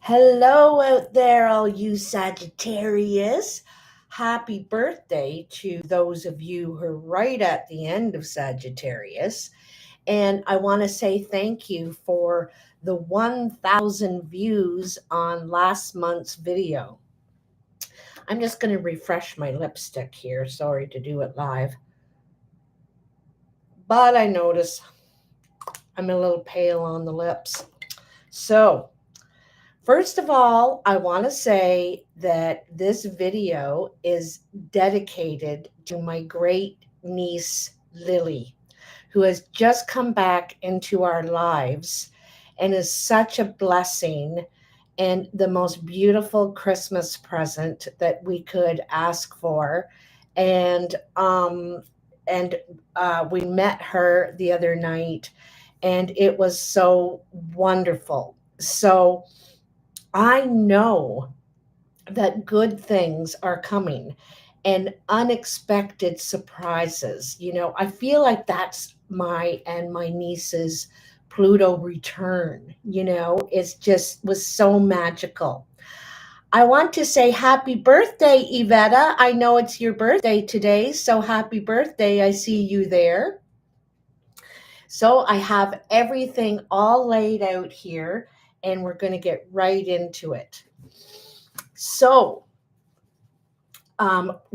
Hello out there, all you Sagittarius. Happy birthday to those of you who are right at the end of Sagittarius. And I want to say thank you for the 1,000 views on last month's video. I'm just going to refresh my lipstick here. Sorry to do it live. But I notice I'm a little pale on the lips. So, first of all, I want to say that this video is dedicated to my great niece, Lillie, who has just come back into our lives and is such a blessing and the most beautiful Christmas present that we could ask for. And um, and we met her the other night, and it was so wonderful. So I know that good things are coming and unexpected surprises. I feel like that's my and my niece's Pluto return. It's just was so magical. I want to say happy birthday, Iveta. I know it's your birthday today, so happy birthday. I see you there. So I have everything all laid out here, and we're going to get right into it. So,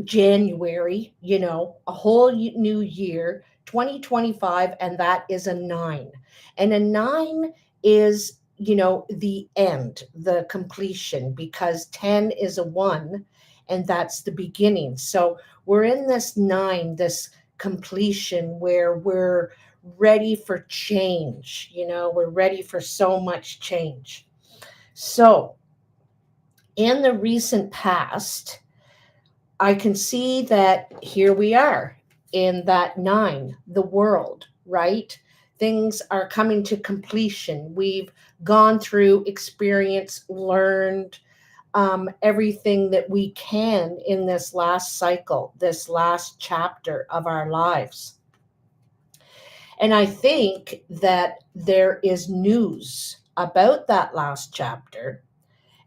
January, a whole new year, 2025, and that is a nine. And a nine is, the end, the completion, because 10 is a one, and that's the beginning. So we're in this nine, this completion where we're ready for change, we're ready for so much change. So in the recent past, I can see that here we are in that nine, the world, right? Things are coming to completion. We've gone through experience, learned everything that we can in this last cycle, this last chapter of our lives. And I think that there is news about that last chapter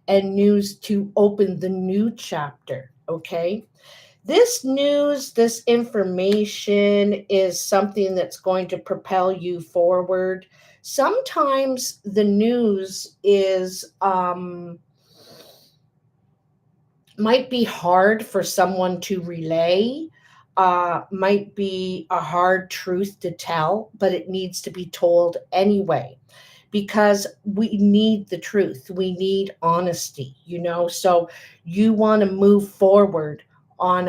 and news to open the new chapter, okay? This news, this information is something that's going to propel you forward. Sometimes the news is might be hard for someone to relay, might be a hard truth to tell, but it needs to be told anyway because we need the truth. We need honesty, So you want to move forward on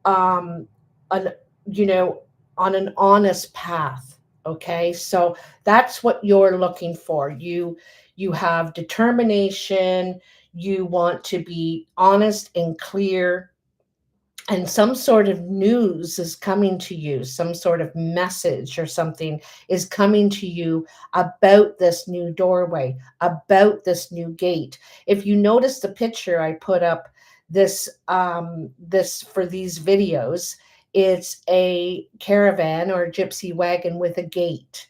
um an you know on an honest path. Okay, so that's what you're looking for. You have determination, you want to be honest and clear, and some sort of news is coming to you, some sort of message or something is coming to you about this new doorway, about this new gate. If you notice the picture I put up, this for these videos, it's a caravan or a gypsy wagon with a gate,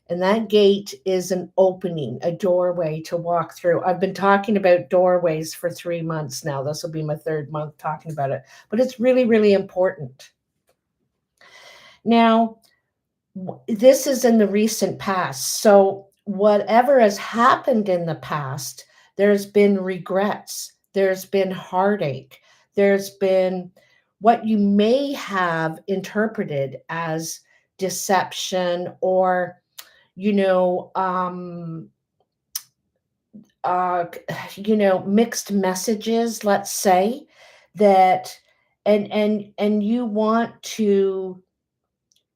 and that gate is an opening, a doorway to walk through. I've been talking about doorways for 3 months now. This will be my third month talking about it, but it's really, really important. Now, this is in the recent past. So, whatever has happened in the past, there's been regrets, there's been heartache, there's been what you may have interpreted as deception or you know, um, uh, mixed messages, let's say, that and you want to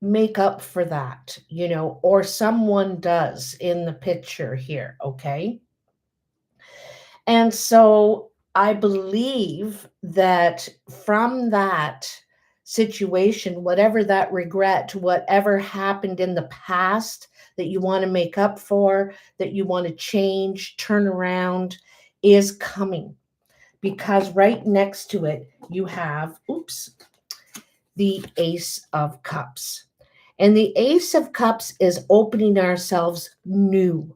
make up for that, or someone does in the picture here, okay? And so I believe that from that situation, whatever that regret, whatever happened in the past that you want to make up for, that you want to change, turn around, is coming. Because right next to it, you have, the Ace of Cups. And the Ace of Cups is opening ourselves new.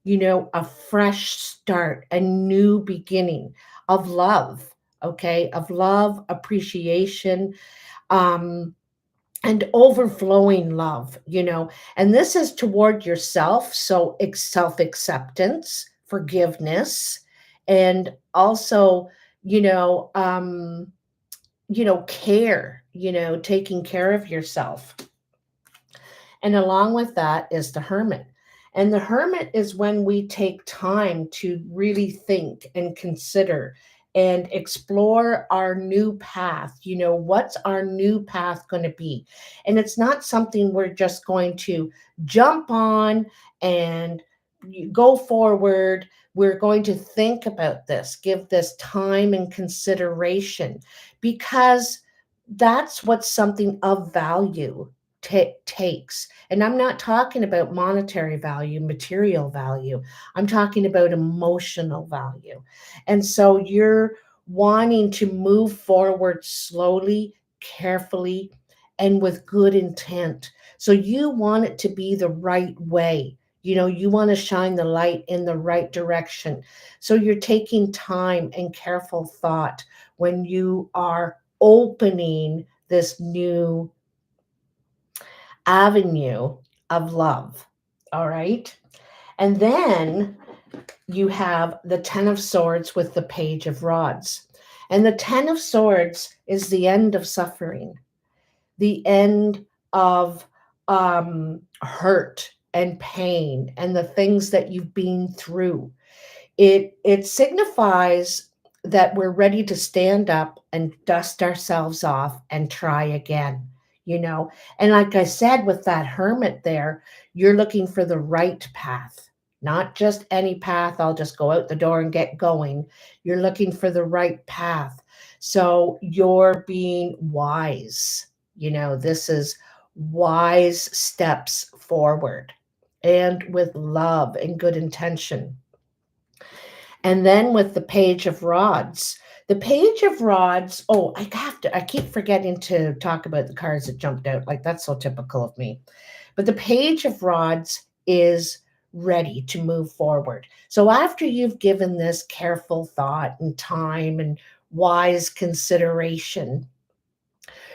a fresh start, a new beginning of love, okay, of love, appreciation, um, and overflowing love, and this is toward yourself. So self acceptance, forgiveness, and also, you know, um, care, taking care of yourself. And along with that is the hermit. And the hermit is when we take time to really think and consider and explore our new path. What's our new path going to be? And it's not something we're just going to jump on and go forward. We're going to think about this, give this time and consideration, because that's what something of value takes. And I'm not talking about monetary value, material value. I'm talking about emotional value. And so you're wanting to move forward slowly, carefully, and with good intent. So you want it to be the right way. You want to shine the light in the right direction. So you're taking time and careful thought when you are opening this new avenue of love. All right. And then you have the Ten of Swords with the Page of Rods. And the Ten of Swords is the end of suffering, the end of hurt and pain and the things that you've been through. It signifies that we're ready to stand up and dust ourselves off and try again, you know. And like I said, with that hermit there, you're looking for the right path, not just any path. I'll just go out the door and get going. You're looking for the right path. So you're being wise. This is wise steps forward and with love and good intention. And then with the Page of Rods, I keep forgetting to talk about the cards that jumped out. Like, that's so typical of me. But the Page of Rods is ready to move forward. So after you've given this careful thought and time and wise consideration,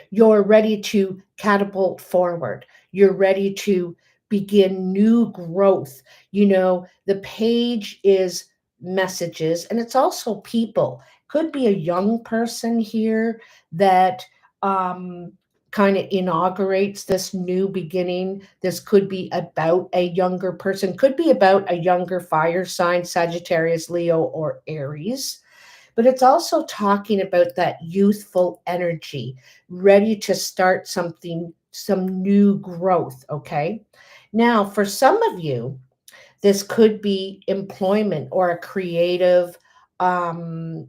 you're ready to catapult forward. You're ready to begin new growth. The page is messages, and it's also people. Could be a young person here that kind of inaugurates this new beginning. This could be about a younger person, could be about a younger fire sign, Sagittarius, Leo, or Aries, but it's also talking about that youthful energy, ready to start something, some new growth. Okay. Now, for some of you, this could be employment or a creative, um,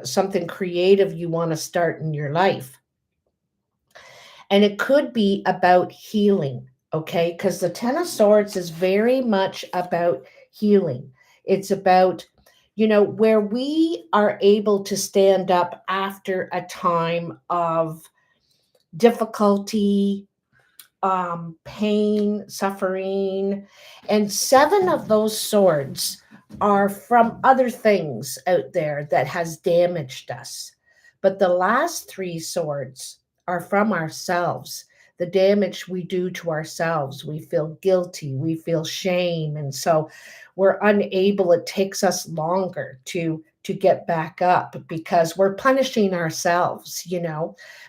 something creative you want to start in your life. And it could be about healing. Okay. Because the Ten of Swords is very much about healing. It's about where we are able to stand up after a time of difficulty, pain, suffering. And seven of those swords are from other things out there that has damaged us. But the last three swords are from ourselves. The damage we do to ourselves. We feel guilty, we feel shame. And so we're unable, it takes us longer to get back up because we're punishing ourselves,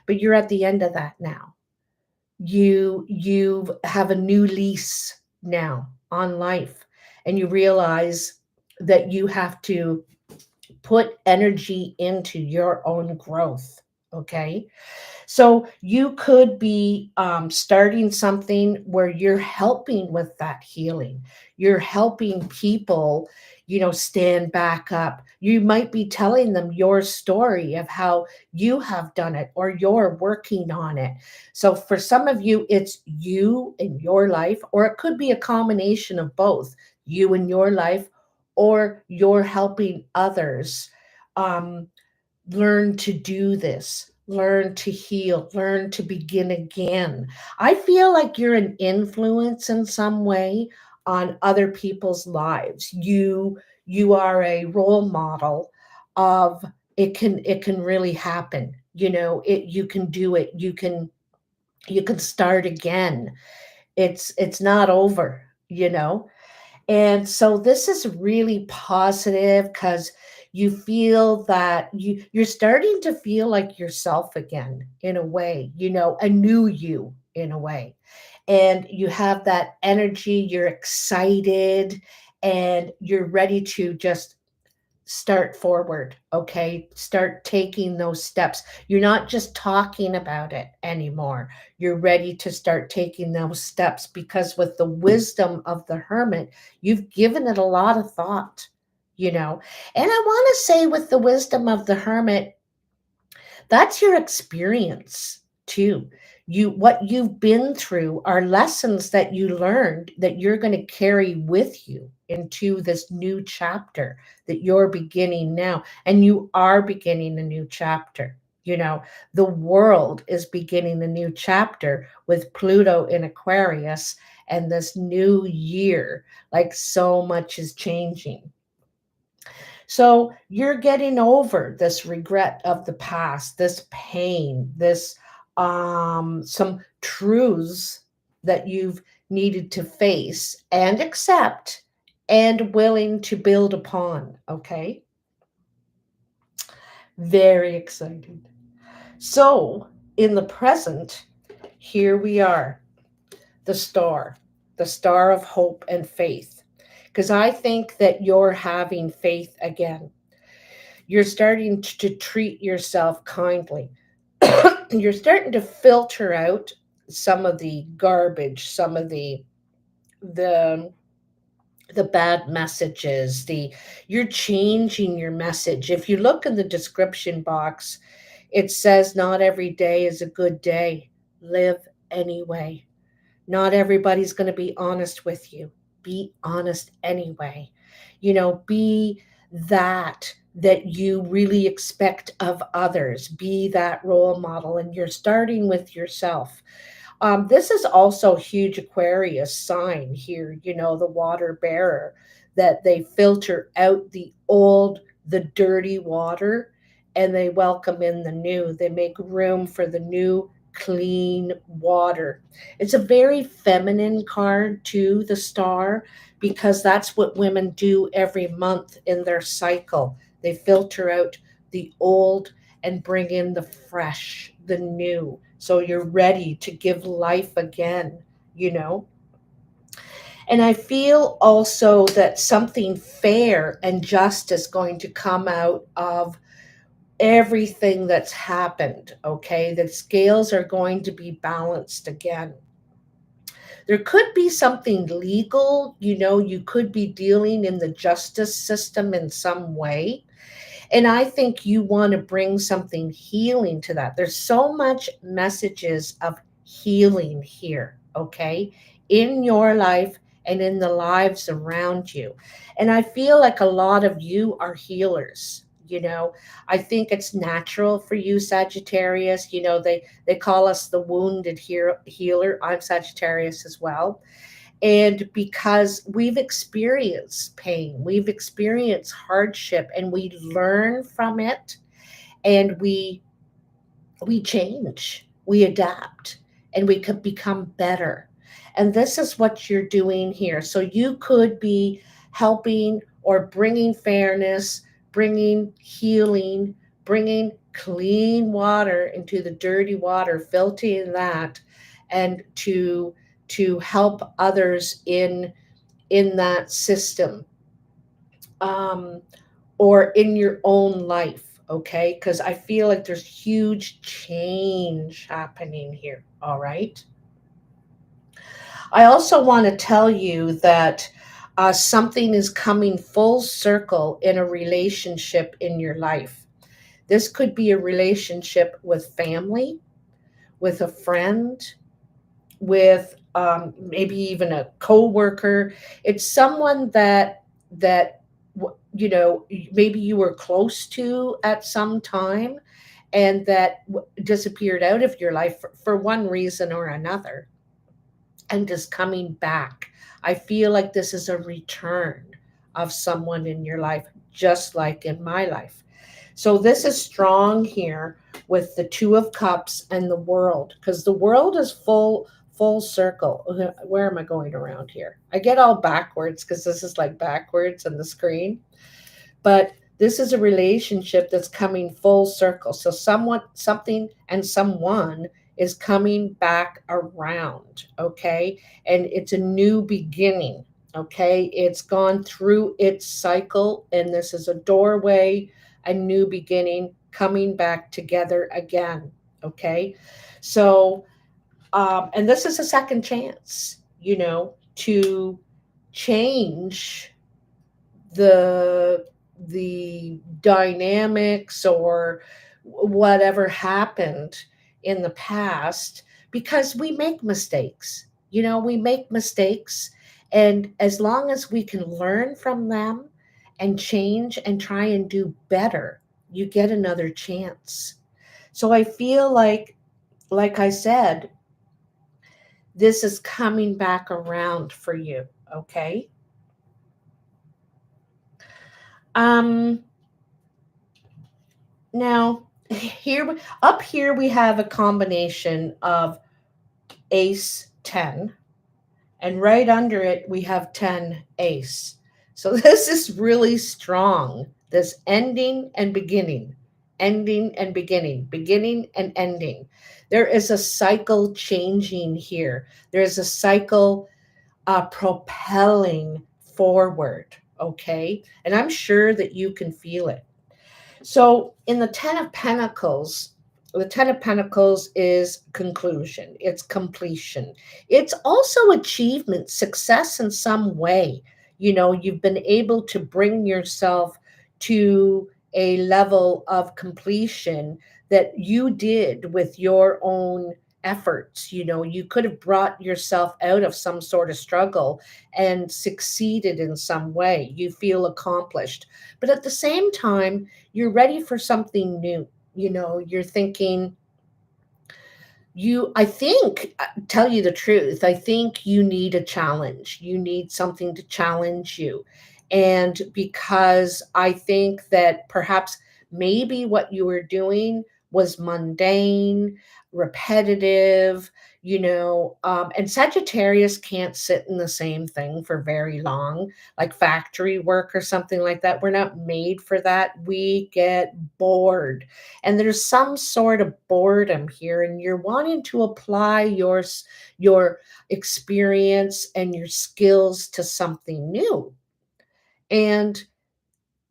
but you're at the end of that now. You have a new lease now on life, and you realize that you have to put energy into your own growth. Okay. So you could be starting something where you're helping with that healing. You're helping people, stand back up. You might be telling them your story of how you have done it or you're working on it. So for some of you, it's you in your life, or it could be a combination of both, you in your life, or you're helping others. Um, Learn to do this, learn to heal, learn to begin again. I feel like you're an influence in some way on other people's lives. You are a role model of it can really happen. You can do it. You can start again. It's not over. And so this is really positive because you feel that you're starting to feel like yourself again in a way, a new you in a way. And you have that energy, you're excited, and you're ready to just start forward, okay? Start taking those steps. You're not just talking about it anymore. You're ready to start taking those steps because with the wisdom of the hermit, you've given it a lot of thought. And I want to say with the wisdom of the hermit, that's your experience too. What you've been through are lessons that you learned that you're going to carry with you into this new chapter that you're beginning now. And you are beginning a new chapter. The world is beginning a new chapter with Pluto in Aquarius and this new year. Like so much is changing. So you're getting over this regret of the past, this pain, this some truths that you've needed to face and accept and willing to build upon. Okay. Very excited. So in the present, here we are, the star of hope and faith. Because I think that you're having faith again. You're starting to treat yourself kindly. You're starting to filter out some of the garbage, some of the the bad messages. You're changing your message. If you look in the description box, it says not every day is a good day. Live anyway. Not everybody's going to be honest with you. Be honest anyway. Be that you really expect of others. Be that role model. And you're starting with yourself. This is also huge Aquarius sign here, the water bearer, that they filter out the old, the dirty water, and they welcome in the new. They make room for the new, clean water. It's a very feminine card to the star because that's what women do every month in their cycle. They filter out the old and bring in the fresh, the new. So you're ready to give life again, you know? And I feel also that something fair and just is going to come out of everything that's happened, okay? The scales are going to be balanced again. There could be something legal, you could be dealing in the justice system in some way. And I think you want to bring something healing to that. There's so much messages of healing here, okay, in your life and in the lives around you. And I feel like a lot of you are healers. I think it's natural for you, Sagittarius. They call us the wounded healer. I'm Sagittarius as well. And because we've experienced pain, we've experienced hardship, and we learn from it, and we change, we adapt, and we could become better. And this is what you're doing here. So you could be helping or bringing fairness, bringing healing, bringing clean water into the dirty water, filtering that, and to help others in that system, um, or in your own life, okay? Because I feel like there's huge change happening here, all right? I also want to tell you that something is coming full circle in a relationship in your life. This could be a relationship with family, with a friend, with maybe even a coworker. It's someone that maybe you were close to at some time, and that disappeared out of your life for one reason or another, and is coming back. I feel like this is a return of someone in your life, just like in my life. So this is strong here with the Two of Cups and the World, because the World is full circle. Where am I going around here? I get all backwards because this is like backwards on the screen. But this is a relationship that's coming full circle. So someone, something, and someone is coming back around, okay? And it's a new beginning, okay? It's gone through its cycle, and this is a doorway, a new beginning, coming back together again, okay? So, and this is a second chance, to change the dynamics or whatever happened in the past, because we make mistakes. We make mistakes, and as long as we can learn from them and change and try and do better, you get another chance. So I feel like I said, this is coming back around for you, okay? um Now, up here we have a combination of ace 10, and right under it we have 10 ace. So this is really strong. This ending and beginning, ending and beginning, beginning and ending. There is a cycle changing here. There's a cycle propelling forward, okay? And I'm sure that you can feel it. So in the Ten of Pentacles is conclusion, it's completion. It's also achievement, success in some way. You've been able to bring yourself to a level of completion that you did with your own efforts. You could have brought yourself out of some sort of struggle and succeeded in some way. You feel accomplished. But at the same time, you're ready for something new. You're thinking, I think, tell you the truth, I think you need a challenge. You need something to challenge you. And because I think that perhaps maybe what you were doing was mundane, repetitive, and Sagittarius can't sit in the same thing for very long, like factory work or something like that. We're not made for that. We get bored, and there's some sort of boredom here, and you're wanting to apply your experience and your skills to something new. And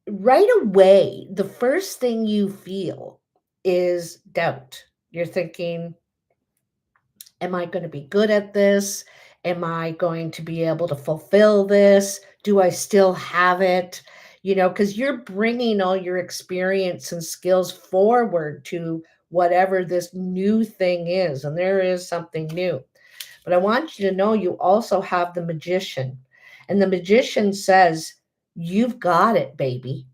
right away, the first thing you feel is doubt. You're thinking, am I going to be good at this? Am I going to be able to fulfill this? Do I still have it? Because you're bringing all your experience and skills forward to whatever this new thing is. And there is something new. But I want you to know you also have the Magician. And the Magician says, you've got it, baby.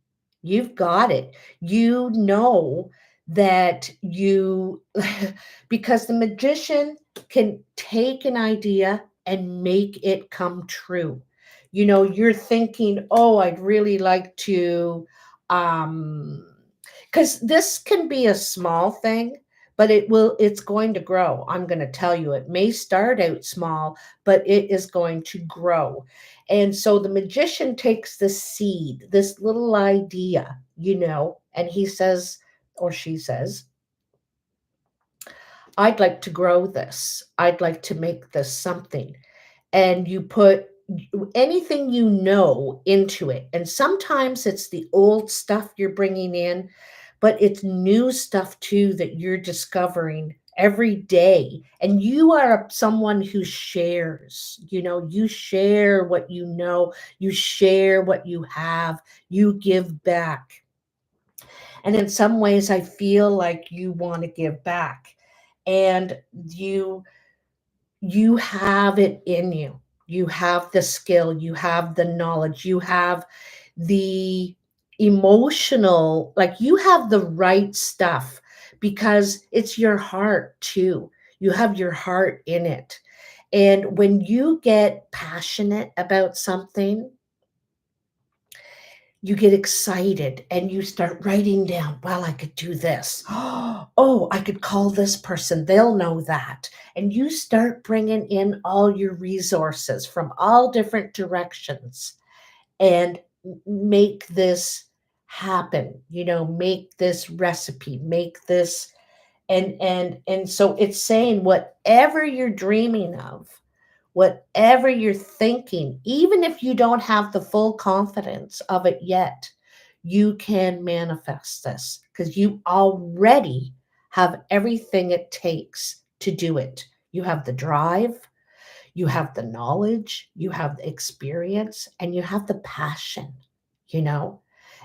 You've got it. You know that because the Magician can take an idea and make it come true. You're thinking, oh, I'd really like to, because this can be a small thing, but it's going to grow. I'm going to tell you, it may start out small, but it is going to grow. And so the Magician takes this seed, this little idea, and he says, or she says, I'd like to grow this. I'd like to make this something. And you put anything into it. And sometimes it's the old stuff you're bringing in, but it's new stuff too that you're discovering every day. And you are someone who shares. You share what you share what you have, you give back. And in some ways, I feel like you want to give back. And you have it in you. You have the skill, you have the knowledge, you have the emotional, like you have the right stuff, because it's your heart too. You have your heart in it. And when you get passionate about something, you get excited and you start writing down, well, I could do this. Oh, I could call this person. They'll know that. And you start bringing in all your resources from all different directions and make this happen, make this recipe, make this. And so it's saying whatever you're dreaming of, whatever you're thinking, even if you don't have the full confidence of it yet, you can manifest this because you already have everything it takes to do it. You have the drive, you have the knowledge, you have the experience, and you have the passion, you know,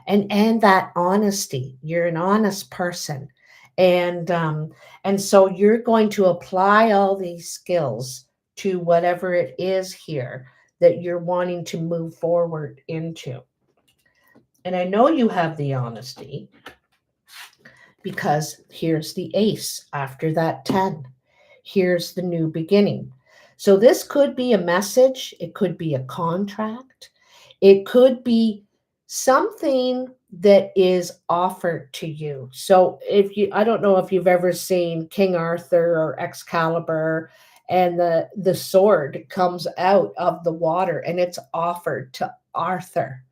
and that honesty. You're an honest person. And so you're going to apply all these skills to whatever it is here that you're wanting to move forward into. And I know you have the honesty because here's the ace after that 10. Here's the new beginning. So this could be a message, it could be a contract, it could be something that is offered to you. So I don't know if you've ever seen King Arthur or Excalibur, and the sword comes out of the water and it's offered to Arthur.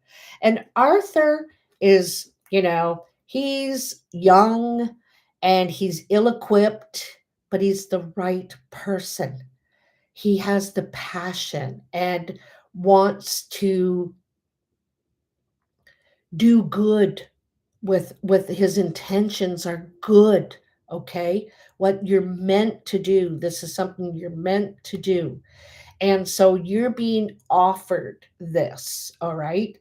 And Arthur is, he's young and he's ill equipped, but he's the right person. He has the passion and wants to do good with his intentions are good, okay? What you're meant to do, this is something you're meant to do. And so you're being offered this, all right?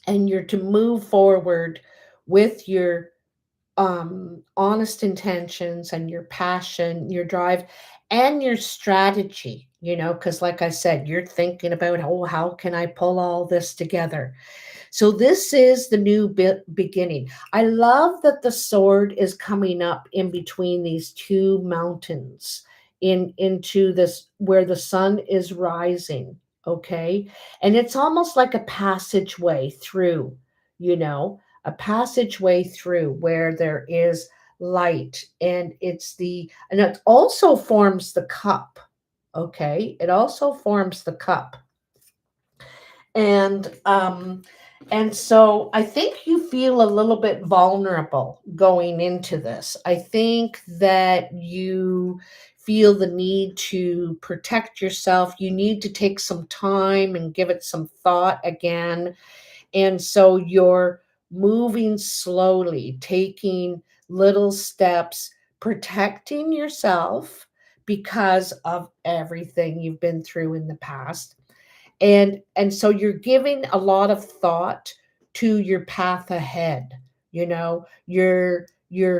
And you're to move forward with your honest intentions and your passion, your drive, and your strategy, because like I said, you're thinking about, oh, how can I pull all this together? So this is the new beginning. I love that the sword is coming up in between these two mountains into this where the sun is rising, okay? And it's almost like a passageway through, a passageway through where there is light, and and it also forms the cup, okay? It also forms the cup. And so I think you feel a little bit vulnerable going into this. I think that you feel the need to protect yourself. You need to take some time and give it some thought again. And so you're moving slowly, taking little steps, protecting yourself because of everything you've been through in the past. And so you're giving a lot of thought to your path ahead. You're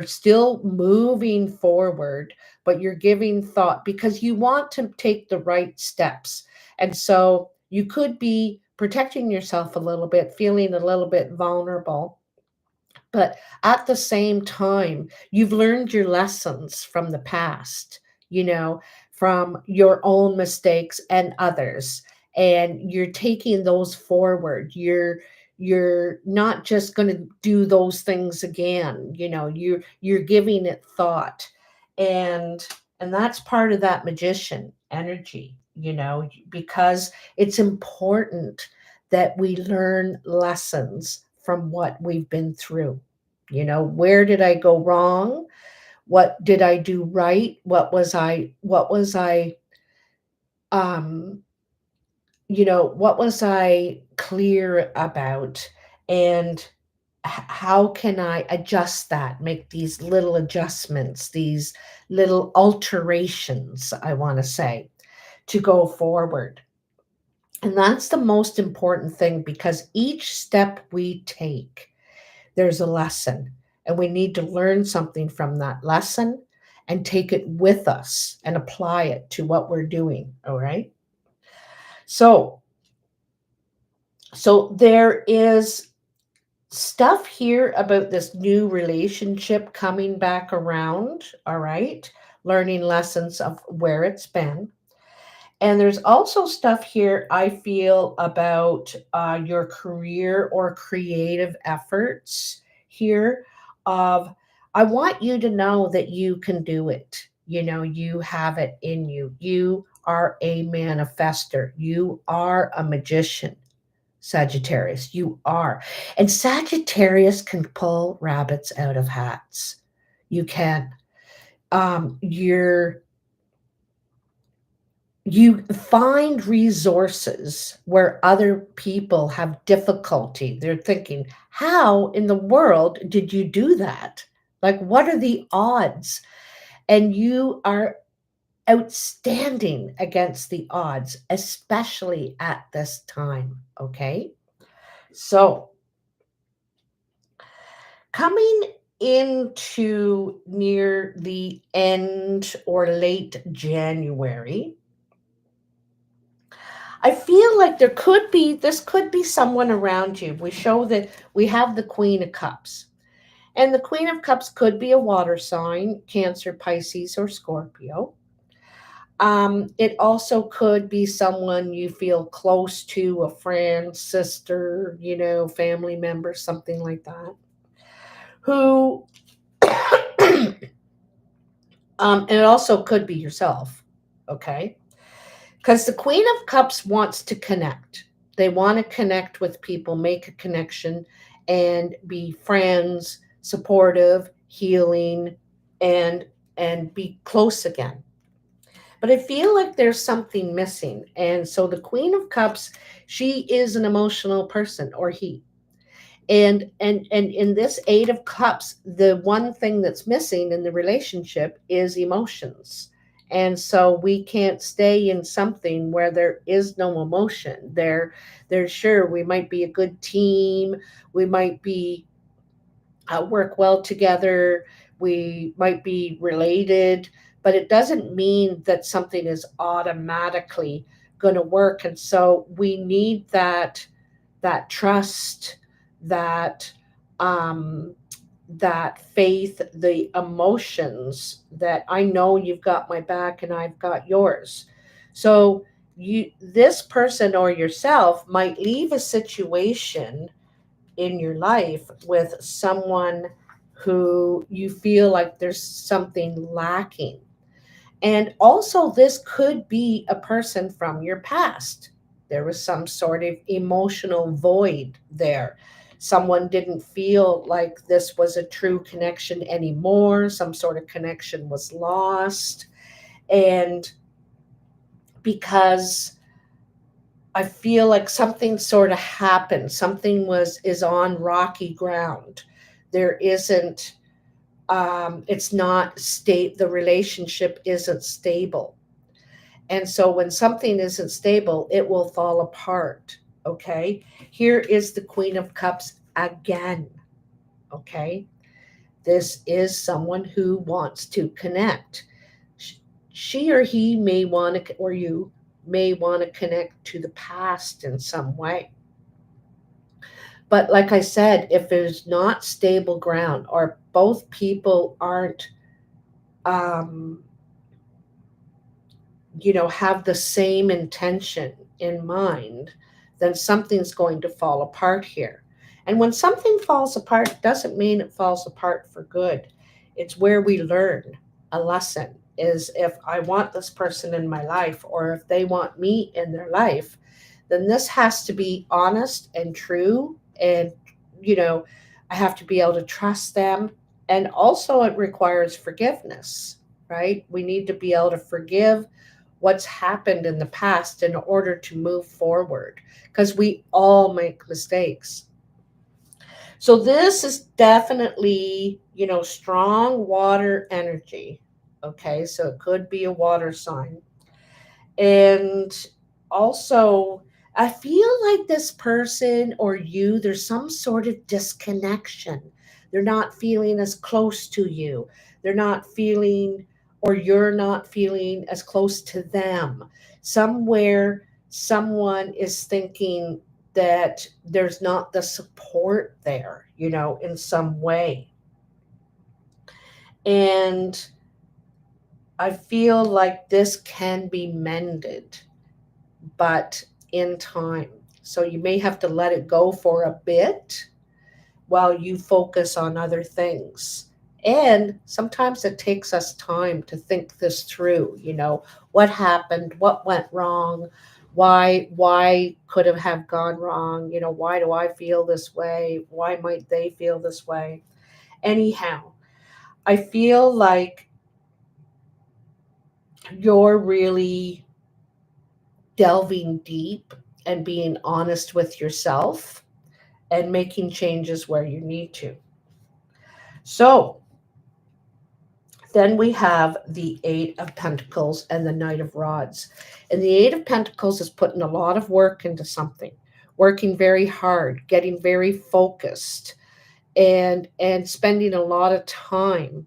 still moving forward, but you're giving thought because you want to take the right steps. And so you could be protecting yourself a little bit, feeling a little bit vulnerable, but at the same time, you've learned your lessons from the past, from your own mistakes and others. And you're taking those forward. You're not just going to do those things again. You're giving it thought. And that's part of that magician energy, because it's important that we learn lessons from what we've been through. Where did I go wrong? What did I do right? Um, what was I clear about? And how can I adjust that, make these little adjustments, these little alterations, I want to say, to go forward? And that's the most important thing because each step we take, there's a lesson, and we need to learn something from that lesson and take it with us and apply it to what we're doing. All right. So, so there is stuff here about this new relationship coming back around. All right. Learning lessons of where it's been. And there's also stuff here I feel about your career or creative efforts here of I want you to know that you can do it. You know, you have it in you. You are a manifester. You are a magician, Sagittarius. You are. And Sagittarius can pull rabbits out of hats. You can. You're you find resources where other people have difficulty. They're thinking, how in the world did you do that? Like, what are the odds? And you are outstanding against the odds, especially at this time. Okay. So, coming into near the end or late January, I feel like this could be someone around you. We show that we have the Queen of Cups. And the Queen of Cups could be a water sign, Cancer, Pisces, or Scorpio. It also could be someone you feel close to, a friend, sister, family member, something like that. Who, and it also could be yourself, okay? Because the Queen of Cups wants to connect. They want to connect with people, make a connection, and be friends, supportive, healing, and be close again. But I feel like there's something missing. And so the Queen of Cups, she is an emotional person, or he. And in this Eight of Cups, the one thing that's missing in the relationship is emotions. And so we can't stay in something where there is no emotion. There sure we might be a good team, we might be work well together, we might be related, but it doesn't mean that something is automatically going to work. And so we need that trust, that um, that faith, the emotions that I know you've got my back and I've got yours. So this person or yourself might leave a situation in your life with someone who you feel like there's something lacking. And also, this could be a person from your past. There was some sort of emotional void there. Someone didn't feel like this was a true connection anymore. Some sort of connection was lost. And because I feel like something sort of happened, something is on rocky ground. There isn't, it's not state, the relationship isn't stable. And so when something isn't stable, it will fall apart. Okay. Here is the Queen of Cups again. Okay. This is someone who wants to connect. She or he may want to, or you may want to connect to the past in some way. But like I said, if there's not stable ground or both people aren't, um, have the same intention in mind, then something's going to fall apart here. And when something falls apart, it doesn't mean it falls apart for good. It's where we learn a lesson is if I want this person in my life or if they want me in their life, then this has to be honest and true. And, you know, I have to be able to trust them. And also, it requires forgiveness, right? We need to be able to forgive what's happened in the past in order to move forward because we all make mistakes. So this is definitely, strong water energy. Okay, so it could be a water sign. And also, I feel like this person or you, there's some sort of disconnection. They're not feeling as close to you. They're not feeling, or you're not feeling as close to them. Somewhere, someone is thinking that there's not the support there, in some way. And I feel like this can be mended. but in time. So you may have to let it go for a bit while you focus on other things. And sometimes it takes us time to think this through, what happened, what went wrong, why could it have gone wrong, why do I feel this way? Why might they feel this way? Anyhow, I feel like you're really delving deep and being honest with yourself and making changes where you need to. So then we have the Eight of Pentacles and the Knight of Rods. And the Eight of Pentacles is putting a lot of work into something, working very hard, getting very focused, and spending a lot of time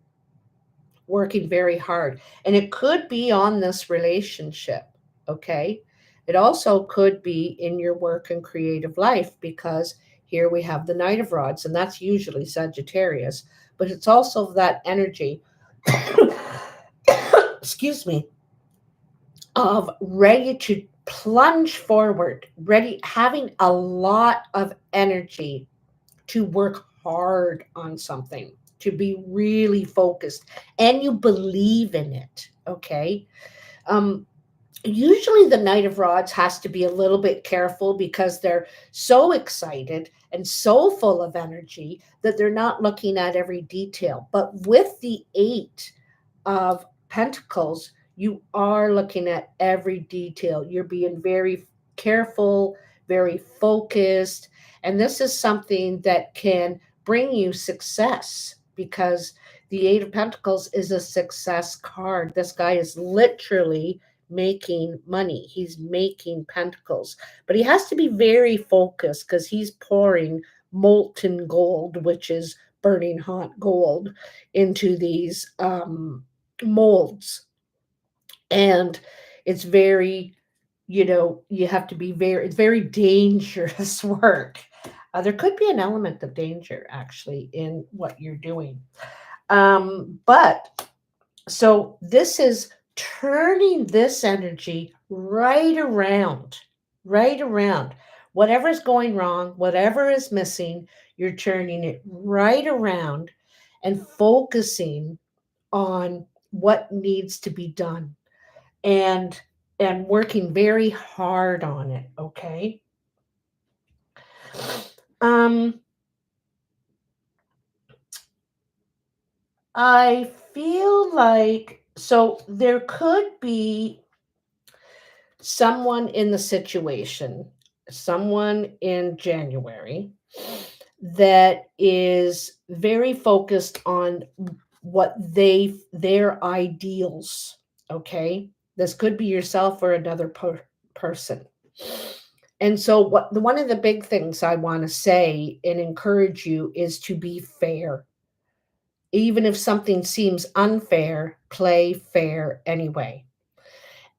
working very hard. And it could be on this relationship, okay? It also could be in your work and creative life, because here we have the Knight of Rods, and that's usually Sagittarius, but it's also that energy, excuse me, of ready to plunge forward, ready, having a lot of energy to work hard on something, to be really focused, and you believe in it, okay? Um, Usually the Knight of Rods has to be a little bit careful because they're so excited and so full of energy that they're not looking at every detail. But with the Eight of Pentacles, you are looking at every detail. You're being very careful, very focused. And this is something that can bring you success, because the Eight of Pentacles is a success card. This guy is literally making money. He's making pentacles, but he has to be very focused because he's pouring molten gold, which is burning hot gold, into these molds. And it's very, you have to be it's very dangerous work. There could be an element of danger actually in what you're doing. But so this is turning this energy right around, right around. Whatever's going wrong, whatever is missing, you're turning it right around and focusing on what needs to be done, and working very hard on it, okay? Um I feel like, so there could be someone in the situation, someone in January, that is very focused on what their ideals, okay? This could be yourself or another person. And so one of the big things I want to say and encourage you is to be fair. Even if something seems unfair, play fair anyway.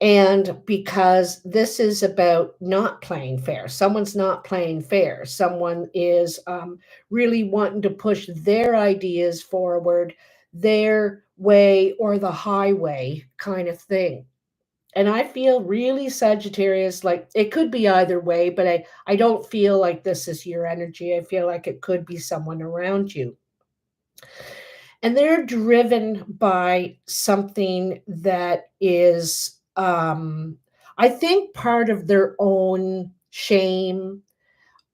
And because this is about not playing fair, someone's not playing fair. Someone is really wanting to push their ideas forward, their way or the highway kind of thing. And I feel really Sagittarius, like it could be either way, but I don't feel like this is your energy. I feel like it could be someone around you. And they're driven by something that is, I think, part of their own shame,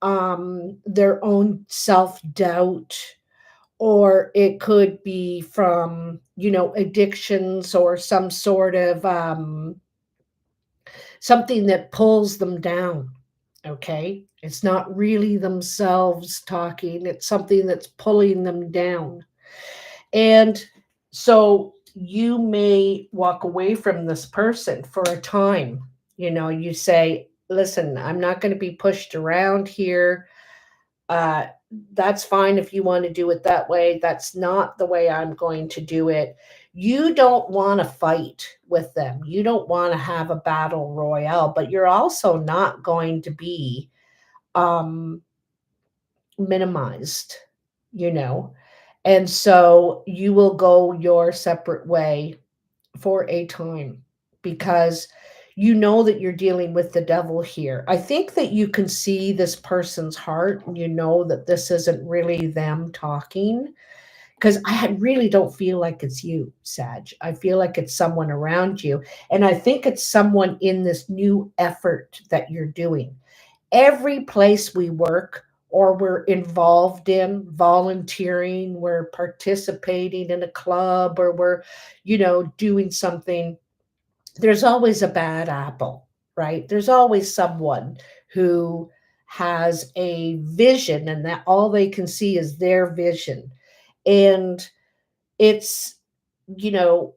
their own self-doubt, or it could be from, addictions or some sort of something that pulls them down. Okay, it's not really themselves talking, it's something that's pulling them down. And so you may walk away from this person for a time. You say, listen, I'm not going to be pushed around here. Uh, that's fine if you want to do it that way. That's not the way I'm going to do it. You don't want to fight with them. You don't want to have a battle royale, but you're also not going to be um, minimized, you know. And so you will go your separate way for a time, because You know that you're dealing with the devil here. I think that you can see this person's heart, and you know that this isn't really them talking, because I really don't feel like it's you, Sag. I feel like it's someone around you. And I think it's someone in this new effort that you're doing. Every place we work or we're involved in volunteering, we're participating in a club, or we're, doing something, there's always a bad apple, right? There's always someone who has a vision and that all they can see is their vision. And it's, you know,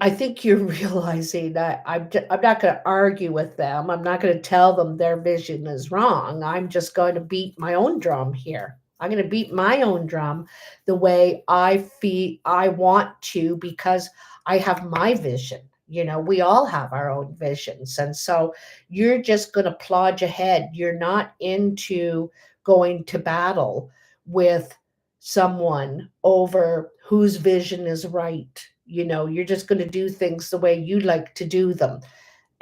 I think you're realizing that I'm not going to argue with them. I'm not going to tell them their vision is wrong. I'm just going to beat my own drum here. I'm going to beat my own drum the way I feel I want to, because I have my vision. We all have our own visions. And so you're just going to plodge ahead. You're not into going to battle with someone over whose vision is right. You're just going to do things the way you like to do them.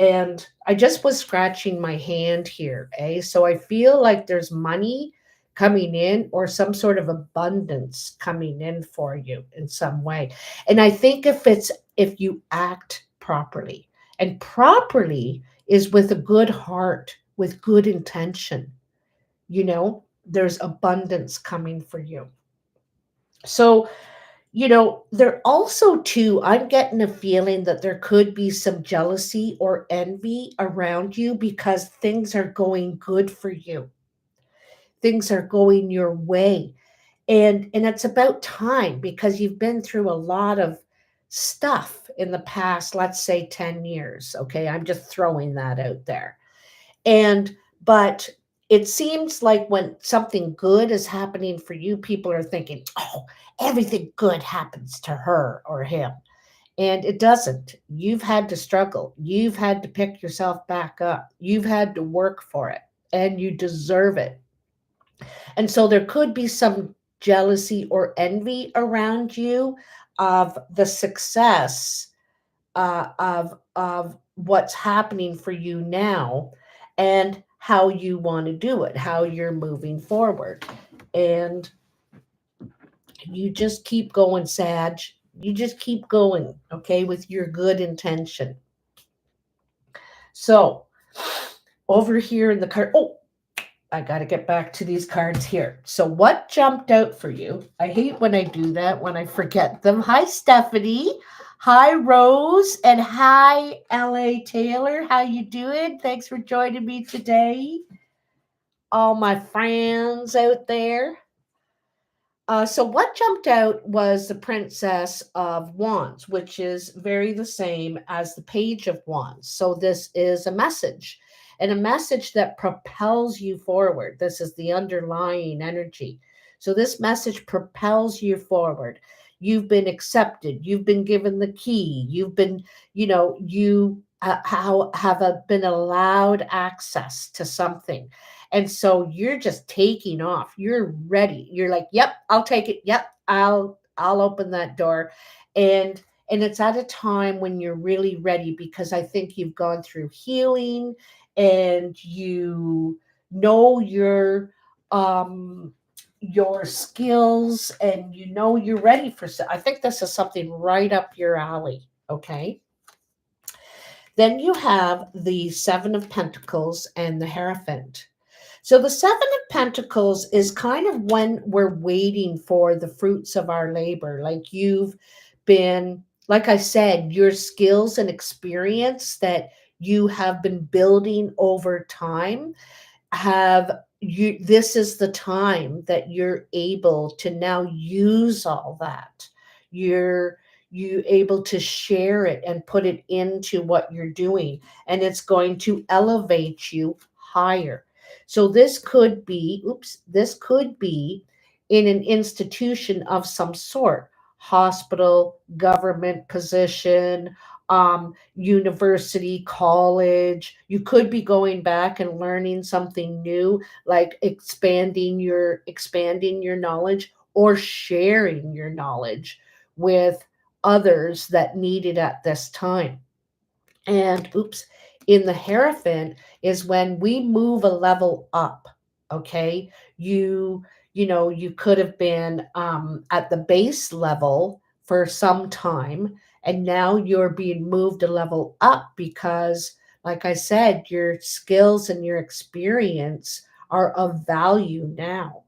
And I just was scratching my hand here, eh? So I feel like there's money coming in, or some sort of abundance coming in for you in some way. And I think if you act properly, and properly is with a good heart, with good intention, there's abundance coming for you. So, there also too, I'm getting a feeling that there could be some jealousy or envy around you because things are going good for you. Things are going your way. And it's about time, because you've been through a lot of stuff in the past, let's say 10 years. Okay. I'm just throwing that out there. And but it seems like when something good is happening for you, people are thinking, oh, everything good happens to her or him. And it doesn't. You've had to struggle. You've had to pick yourself back up. You've had to work for it, and you deserve it. And so there could be some jealousy or envy around you of the success of what's happening for you now, and how you want to do it, how you're moving forward. And you just keep going, Sag. You just keep going, okay, with your good intention. So over here in the card, oh, I got to get back to these cards here. So what jumped out for you? I hate when I do that, when I forget them. Hi, Stephanie. Hi, Rose. And hi, L.A. Taylor. How you doing? Thanks for joining me today. All my friends out there. So what jumped out was the Princess of Wands, which is very the same as the Page of Wands. So this is a message, and a message that propels you forward. This is the underlying energy. So this message propels you forward. You've been accepted. You've been given the key. You've been, you have been allowed access to something. And so you're just taking off. You're ready. You're like, "Yep, I'll take it. Yep, I'll open that door." And it's at a time when you're really ready, because I think you've gone through healing, and you know your skills, and you're ready for I think this is something right up your alley, okay? Then you have the 7 of Pentacles and the Hierophant. So the 7 of Pentacles is kind of when we're waiting for the fruits of our labor. Like you've been, like I said, your skills and experience that you have been building over time, this is the time that you're able to now use all that. You able to share it and put it into what you're doing, and it's going to elevate you higher. So this could be in an institution of some sort, hospital, government position, university, college. You could be going back and learning something new, like expanding your knowledge, or sharing your knowledge with others that need it at this time. And in the Hierophant is when we move a level up. Okay. You, you could have been at the base level for some time, and now you're being moved a level up because, like I said, your skills and your experience are of value now.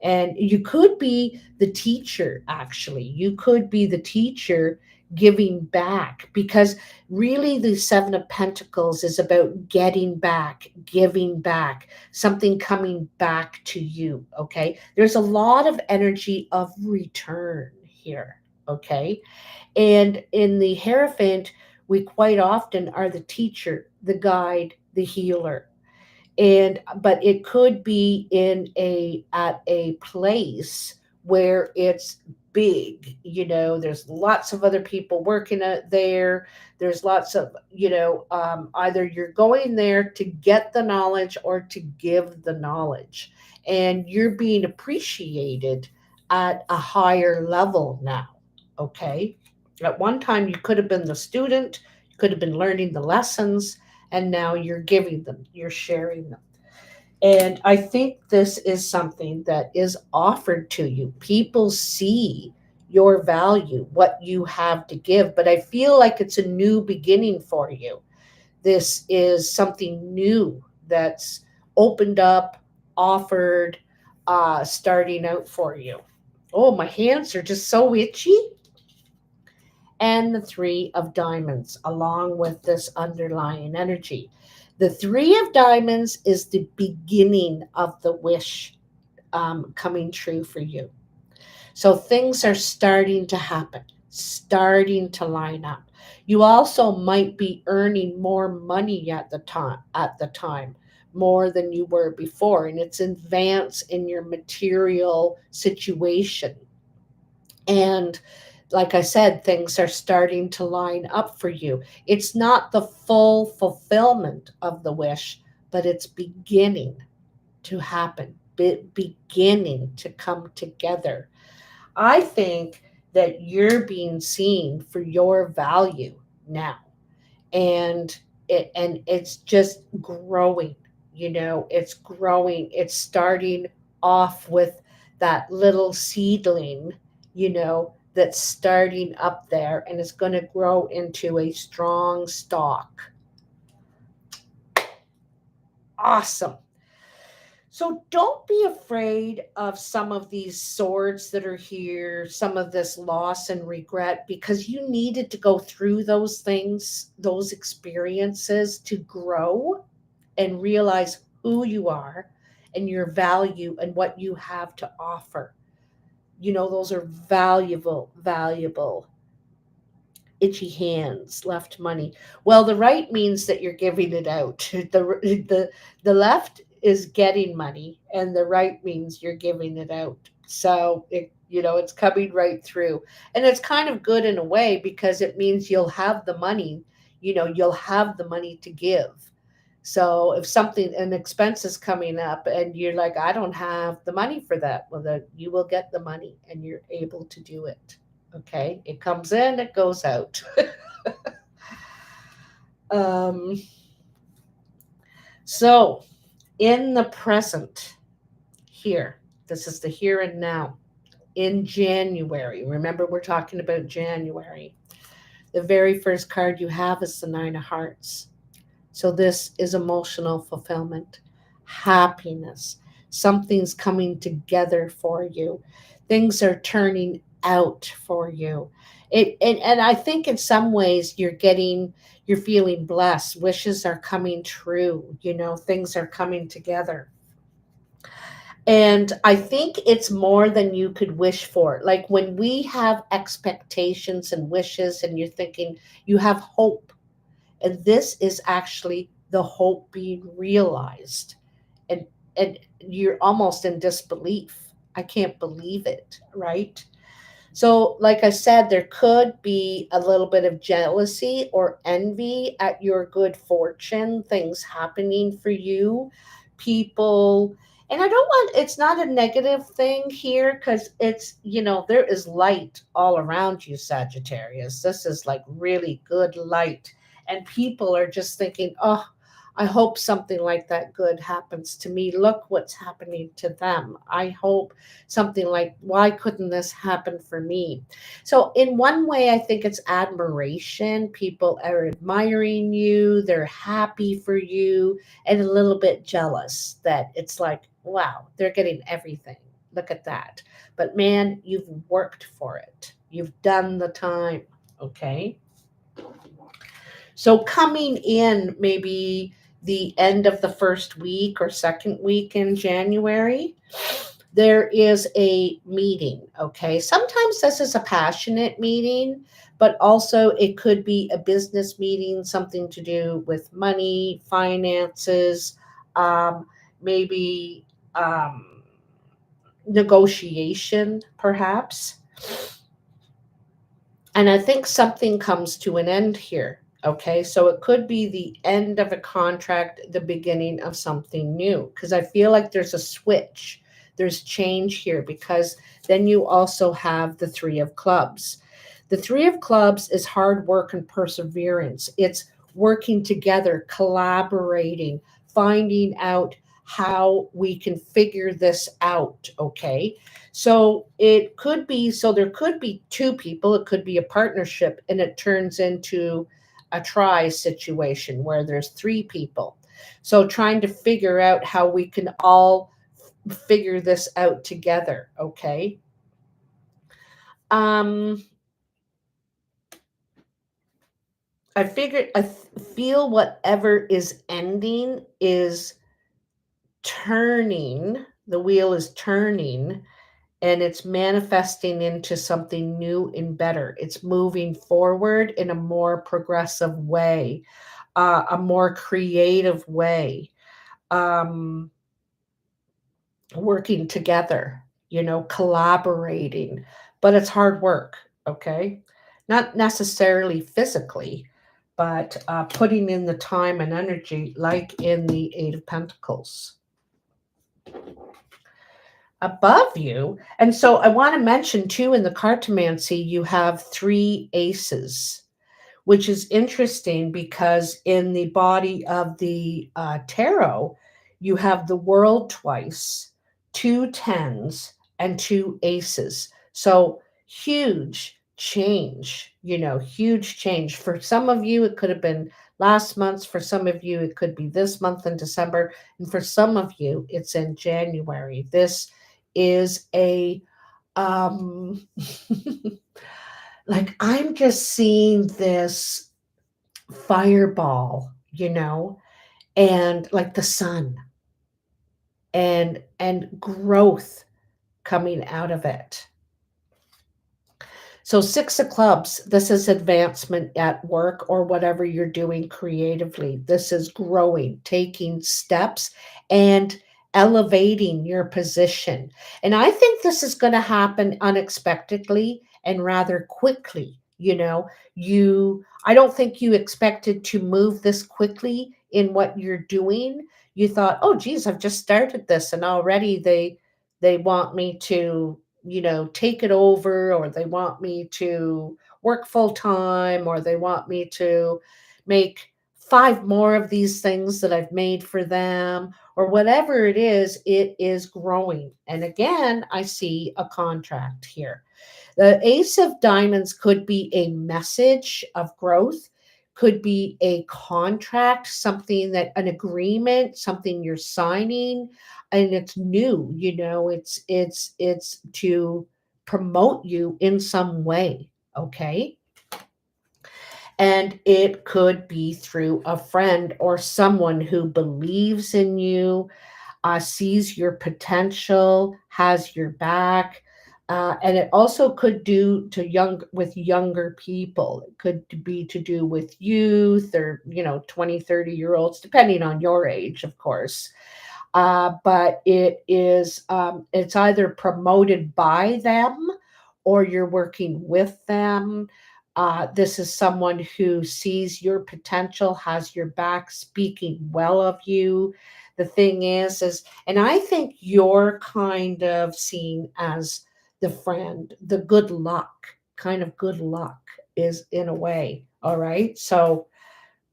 And you could be the teacher, actually. You could be the teacher giving back, because really the Seven of Pentacles is about getting back, giving back, something coming back to you. Okay. There's a lot of energy of return here. Okay. And in the Hierophant, we quite often are the teacher, the guide, the healer. And but it could be in a at a place where it's big, there's lots of other people working out there. There's lots of, either you're going there to get the knowledge or to give the knowledge, and you're being appreciated at a higher level now. Okay. At one time you could have been the student, you could have been learning the lessons, and now you're giving them, you're sharing them. And I think this is something that is offered to you. People see your value, what you have to give, but I feel like it's a new beginning for you. This is something new that's opened up, offered, starting out for you. Oh, my hands are just so itchy. And the Three of Diamonds, along with this underlying energy. The Three of Diamonds is the beginning of the wish coming true for you. So things are starting to happen, starting to line up. You also might be earning more money at the time, more than you were before, and it's advance in your material situation. And like I said, things are starting to line up for you. It's not the full fulfillment of the wish, but it's beginning to happen, beginning to come together. I think that you're being seen for your value now, and it's just growing. It's growing. It's starting off with that little seedling, that's starting up there, and it's going to grow into a strong stalk. Awesome. So don't be afraid of some of these swords that are here, some of this loss and regret, because you needed to go through those things, those experiences, to grow and realize who you are and your value and what you have to offer. Those are valuable, valuable. Itchy hands, left money. Well, the right means that you're giving it out. The left is getting money, and the right means you're giving it out. So it's coming right through, and it's kind of good in a way because it means you'll have the money. You'll have the money to give. So if an expense is coming up and you're like, I don't have the money for that, well, then you will get the money and you're able to do it. Okay. It comes in, it goes out. um, so in the present here, this is the here and now. In January, remember we're talking about January. The very first card you have is the Nine of Hearts. So this is emotional fulfillment, happiness. Something's coming together for you. Things are turning out for you. And I think in some ways you're feeling blessed. Wishes are coming true. Things are coming together. And I think it's more than you could wish for. Like when we have expectations and wishes, and you're thinking you have hope, and this is actually the hope being realized, and you're almost in disbelief. I can't believe it, right? So like I said, there could be a little bit of jealousy or envy at your good fortune, things happening for you, people. And I don't want, it's not a negative thing here, because it's, there is light all around you, Sagittarius. This is like really good light. and people are just thinking, oh, I hope something like that good happens to me. Look what's happening to them. I hope something like, why couldn't this happen for me? So, in one way, I think it's admiration. People are admiring you, they're happy for you, and a little bit jealous that it's like, wow, they're getting everything. Look at that. But man, you've worked for it, you've done the time. Okay. So coming in maybe the end of the first week or second week in January, there is a meeting. Okay. Sometimes this is a passionate meeting, but also it could be a business meeting, something to do with money, finances, um, maybe negotiation, perhaps. And I think something comes to an end here. Okay. So it could be the end of a contract, the beginning of something new, because I feel like there's a switch, there's change here, because then you also have the Three of Clubs. The Three of Clubs is hard work and perseverance. It's working together, collaborating, finding out how we can figure this out. Okay. So it could be, so there could be two people, it could be a partnership, and it turns into a try situation where there's three people. So trying to figure out how we can all figure this out together. Okay. Um, I feel whatever is ending is turning, the wheel is turning, and it's manifesting into something new and better. It's moving forward in a more progressive way, a more creative way, um, working together, collaborating. But it's hard work, okay? Not necessarily physically, but putting in the time and energy, like in the Eight of Pentacles above you. And so I want to mention too, in the cartomancy, you have three aces, which is interesting because in the body of the tarot, you have the world twice, two tens, and two aces. So huge change, huge change. For some of you, it could have been last month. For some of you, it could be this month in December. And for some of you, it's in January. This is a um like I'm just seeing this fireball, and like the sun and growth coming out of it. So Six of Clubs, this is advancement at work or whatever you're doing creatively. This is growing, taking steps and elevating your position. And I think this is going to happen unexpectedly and rather quickly. I don't think you expected to move this quickly in what you're doing. You thought, oh geez, I've just started this and already they want me to take it over, or they want me to work full time, or they want me to make five more of these things that I've made for them, or whatever it is growing. And again, I see a contract here. The Ace of Diamonds could be a message of growth, could be a contract, something that an agreement, something you're signing, and it's new, it's to promote you in some way, okay? And it could be through a friend or someone who believes in you, sees your potential, has your back. And it also could do to with younger people. It could be to do with youth, or 20, 30-year olds, depending on your age, of course. But it's either promoted by them or you're working with them. This is someone who sees your potential, has your back, speaking well of you. The thing is, and I think you're kind of seen as the friend, the good luck, is in a way. All right. So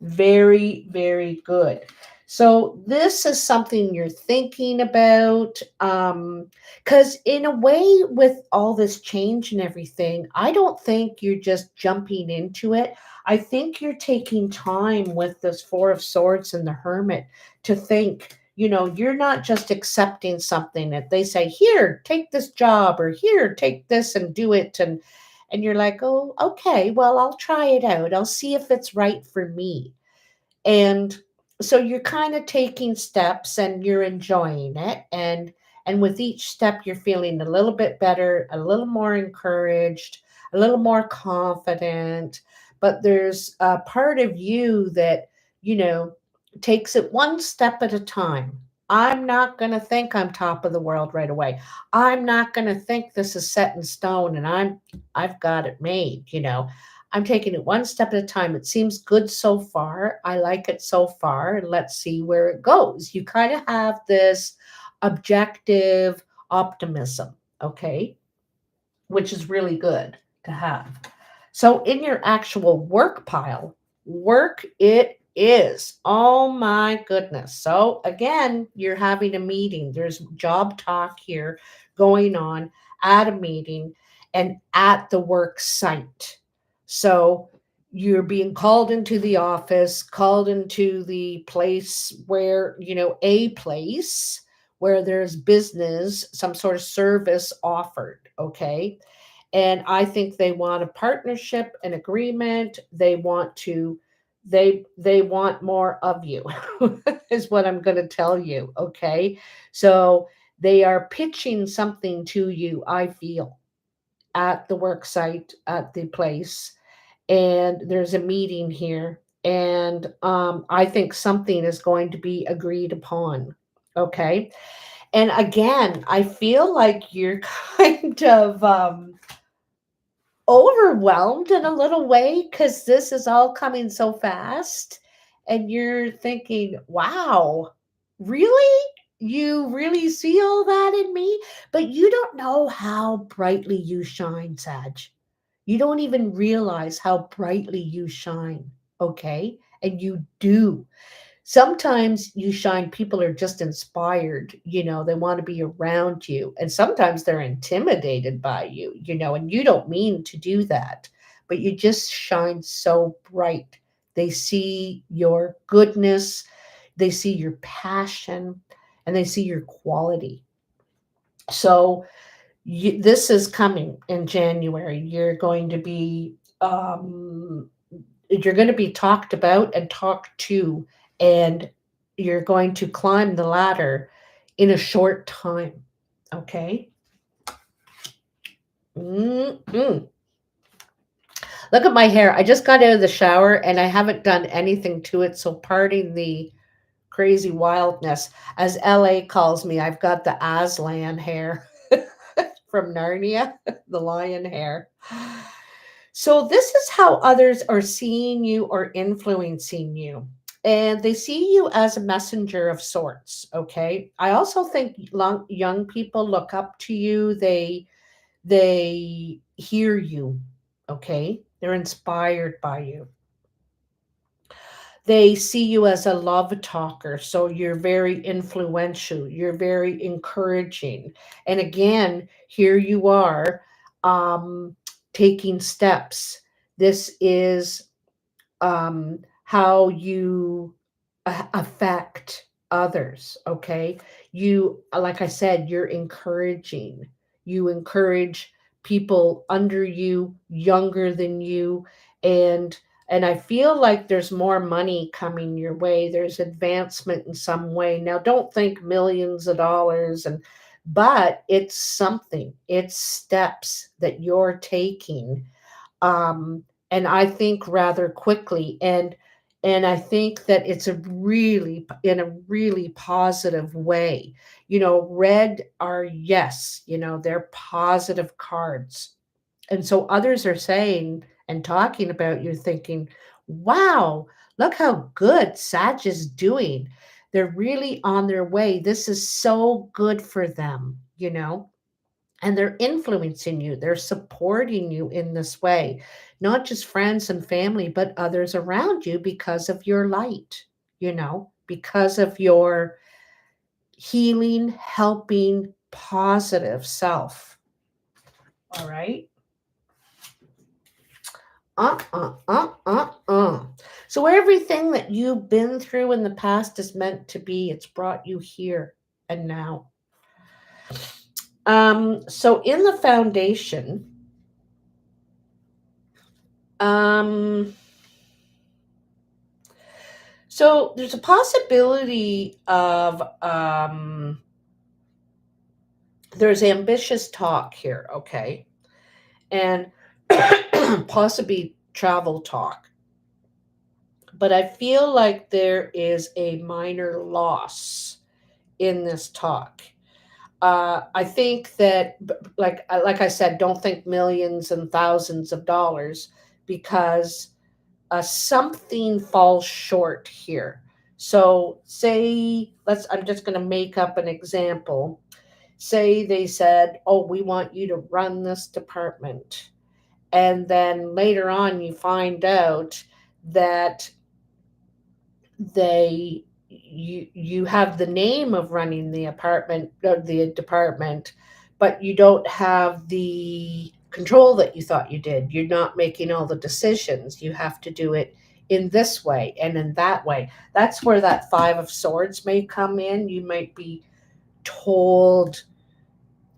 Very, very good. So this is something you're thinking about. Because in a way, with all this change and everything, I don't think you're just jumping into it. I think you're taking time with this Four of Swords and the Hermit to think. You're not just accepting something that they say, here, take this job, or here, take this and do it. And you're like, oh, okay, well, I'll try it out. I'll see if it's right for me. And so you're kind of taking steps and you're enjoying it. And with each step you're feeling a little bit better, a little more encouraged, a little more confident. But there's a part of you that, you know, takes it one step at a time. I'm not going to think I'm top of the world right away. I'm not going to think this is set in stone and I've got it made. I'm taking it one step at a time. It seems good so far. I like it so far, and let's see where it goes. You kind of have this objective optimism, okay, which is really good to have. So, in your actual work pile, work it is. Oh my goodness. So, again, you're having a meeting. There's job talk here going on at a meeting and at the work site. So, you're being called into the office, called into the place where, a place where there's business, some sort of service offered. Okay. And I think they want a partnership, an agreement. They want more of you, is what I'm going to tell you. Okay. So they are pitching something to you, I feel, at the work site, at the place. And there's a meeting here. And I think something is going to be agreed upon. Okay. And again, I feel like you're kind of overwhelmed in a little way because this is all coming so fast. And you're thinking, wow, really? You really see all that in me? But you don't know how brightly you shine, Sag. You don't even realize how brightly you shine. Okay. And you do. Sometimes you shine, people are just inspired, they want to be around you. And sometimes they're intimidated by you, and you don't mean to do that, but you just shine so bright. They see your goodness, they see your passion, and they see your quality. So this is coming in January. You're going to be talked about and talked to, and you're going to climb the ladder in a short time. Okay. Mm-mm. Look at my hair. I just got out of the shower and I haven't done anything to it. So, pardon the crazy wildness. As LA calls me, I've got the Aslan hair from Narnia, the lion hair. So, this is how others are seeing you or influencing you. And they see you as a messenger of sorts. Okay. I also think young people look up to you. They hear you. Okay. They're inspired by you. They see you as a love talker. So you're very influential. You're very encouraging. And again, here you are um, taking steps. This is how you affect others. Okay. Like I said, you're encouraging. You encourage people under you, younger than you. And I feel like there's more money coming your way. There's advancement in some way. Now, don't think millions of dollars, but it's something. It's steps that you're taking, um, and I think rather quickly. And I think that it's in a really positive way. Red are yes, they're positive cards. And so others are saying and talking about you, thinking, wow, look how good Sag is doing. They're really on their way. This is so good for them. and they're influencing you. They're supporting you in this way, not just friends and family, but others around you because of your light, because of your healing, helping, positive self. All right. Uh, uh, uh, So everything that you've been through in the past is meant to be. It's brought you here and now. So in the foundation, so there's a possibility of there's ambitious talk here, okay, and possibly travel talk. But I feel like there is a minor loss in this talk. I think that, like I said, don't think millions and thousands of dollars, because something falls short here. So, I'm just going to make up an example. Say they said, "Oh, we want you to run this department," and then later on you find out that you have the name of running the apartment or the department, but you don't have the control that you thought you did. You're not making all the decisions. You have to do it in this way and in that way. That's where that 5 of Swords may come in. You might be told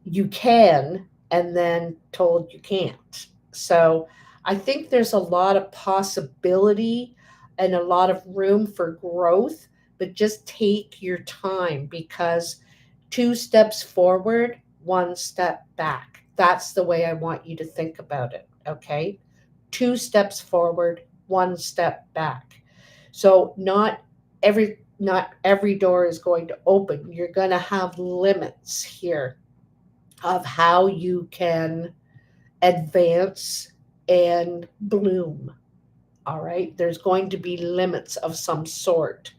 you can and then told you can't. So I think there's a lot of possibility and a lot of room for growth, but just take your time, because 2 steps forward, 1 step back. That's the way I want you to think about it. Okay. 2 steps forward, 1 step back. So not every door is going to open. You're going to have limits here of how you can advance and bloom. All right. There's going to be limits of some sort.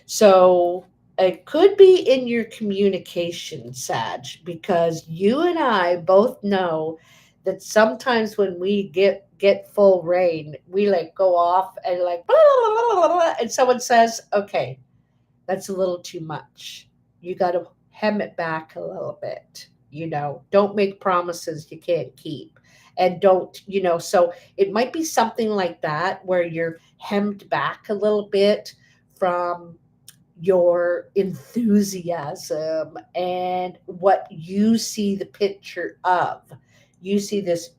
So it could be in your communication, Sag, because you and I both know that sometimes when we get full rain, we like go off and like blah, blah, blah, blah, and someone says, "Okay, that's a little too much. You got to hem it back a little bit. Don't make promises you can't keep." And so it might be something like that where you're hemmed back a little bit from your enthusiasm and what you see the picture of. You see this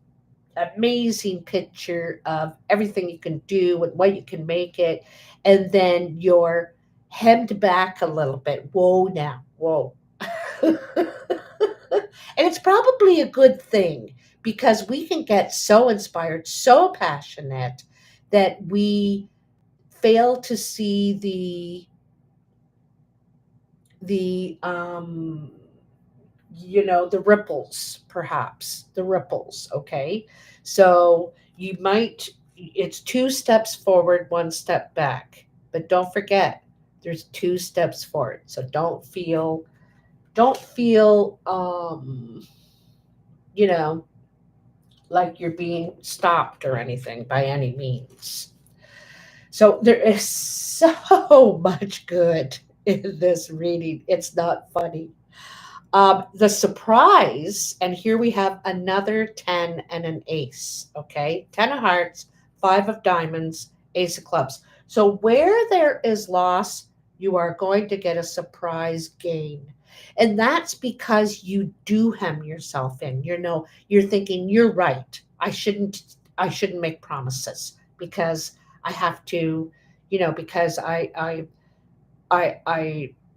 amazing picture of everything you can do and what you can make it, and then you're hemmed back a little bit. Whoa, now, whoa. And it's probably a good thing, because we can get so inspired, so passionate, that we fail to see the ripples, perhaps the ripples. Okay. So it's 2 steps forward, 1 step back, but don't forget there's 2 steps forward. So don't feel you know like you're being stopped or anything by any means. So there is so much good in this reading. It's not funny. The surprise, and here we have another 10 and an ace. Okay. 10 of Hearts, 5 of Diamonds, Ace of Clubs. So where there is loss, you are going to get a surprise gain. And that's because you do hem yourself in. You're thinking, you're right. I shouldn't make promises, because I have to, because I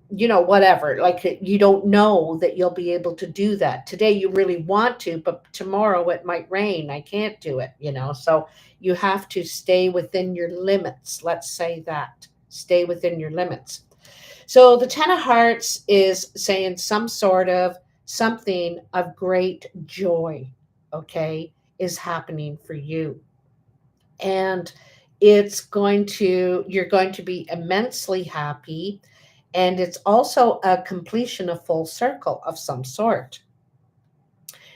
whatever. Like, you don't know that you'll be able to do that. Today you really want to, but tomorrow it might rain. I can't do it. So you have to stay within your limits. Let's say that. Stay within your limits. So the 10 of Hearts is saying something of great joy, okay, is happening for you. And you're going to be immensely happy, and it's also a completion of full circle of some sort.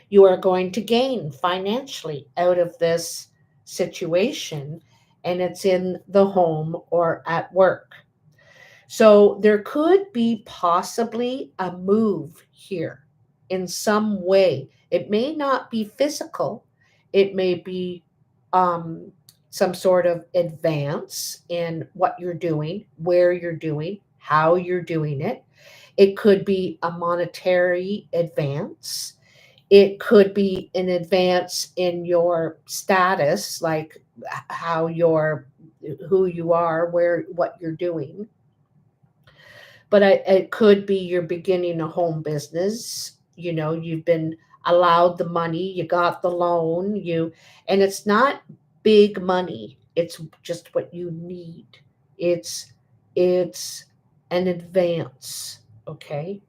you are going to gain financially out of this situation, and it's in the home or at work. So there could be possibly a move here in some way. It may not be physical, it may be um, some sort of advance in what you're doing, where you're doing, how you're doing it. It could be a monetary advance. It could be an advance in your status, like how you're, who you are, where, what you're doing. But it could be you're beginning a home business. You know, you've been allowed the money, you got the loan, and it's not big money. It's just what you need. It's it's an advance, okay?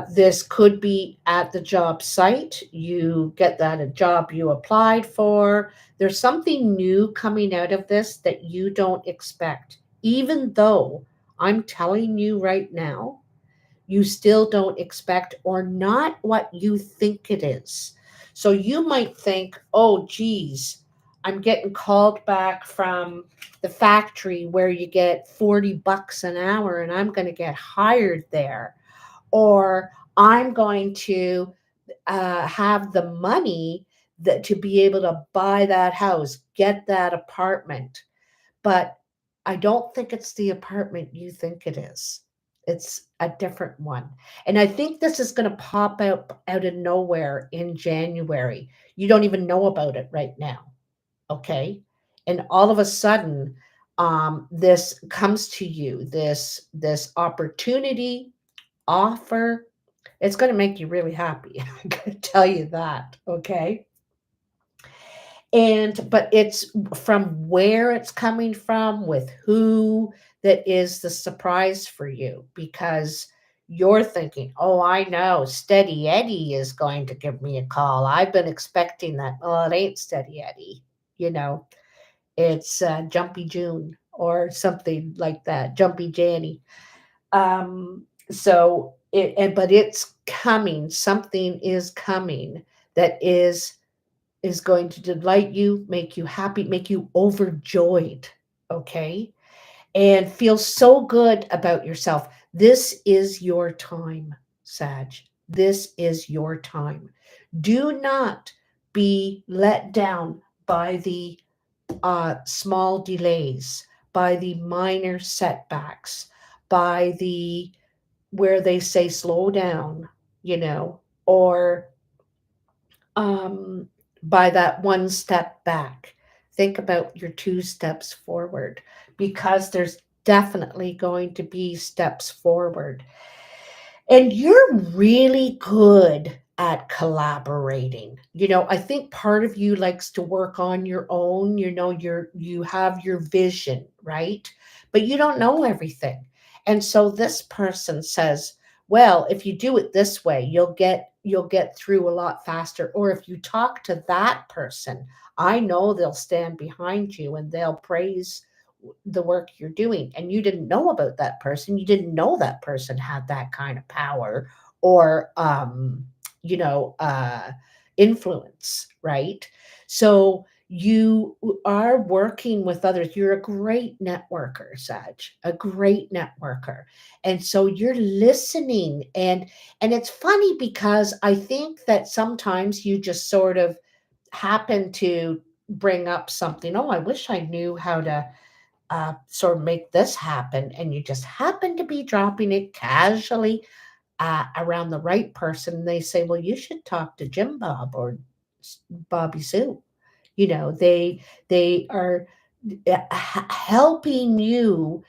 This could be at the job site. You get that a job you applied for. There's something new coming out of this that you don't expect. Even though I'm telling you right now, you still don't expect or not what you think it is. So you might think, oh, geez, I'm getting called back from the factory where you get 40 bucks an hour and I'm going to get hired there, or I'm going to have the money that to be able to buy that house, get that apartment. But I don't think it's the apartment you think it is. It's a different one. And I think this is going to pop out of nowhere in January. You don't even know about it right now. Okay. And all of a sudden, this comes to you, this opportunity, offer. It's going to make you really happy. I'm going to tell you that. Okay. And but it's from where it's coming from, with who, that is the surprise for you, because you're thinking, oh, I know Steady Eddie is going to give me a call. I've been expecting that. Well, it ain't Steady Eddie, you know, it's Jumpy June or something like that, Jumpy Janny. So but it's coming. Something is coming that is going to delight you, make you happy, make you overjoyed, okay? And feel so good about yourself. This is your time, Sag. This is your time. Do not be let down by the small delays, by the minor setbacks, by the where they say slow down, you know, or um, by that one step back. Think about your two steps forward, because there's definitely going to be steps forward. And you're really good at collaborating. You know, I think part of you likes to work on your own. You know, you have your vision, right? But you don't know everything. And so this person says, well, if you do it this way, you'll get through a lot faster. Or if you talk to that person, I know they'll stand behind you and they'll praise the work you're doing. And you didn't know about that person. You didn't know that person had that kind of power or you know influence, right? So you are working with others. You're a great networker, Sag, a great networker. And so you're listening, and it's funny because I think that sometimes you just sort of happen to bring up something. Oh, I wish I knew how to sort of make this happen. And you just happen to be dropping it casually around the right person. They say, well, you should talk to Jim Bob or Bobby Sue. You know, they are helping you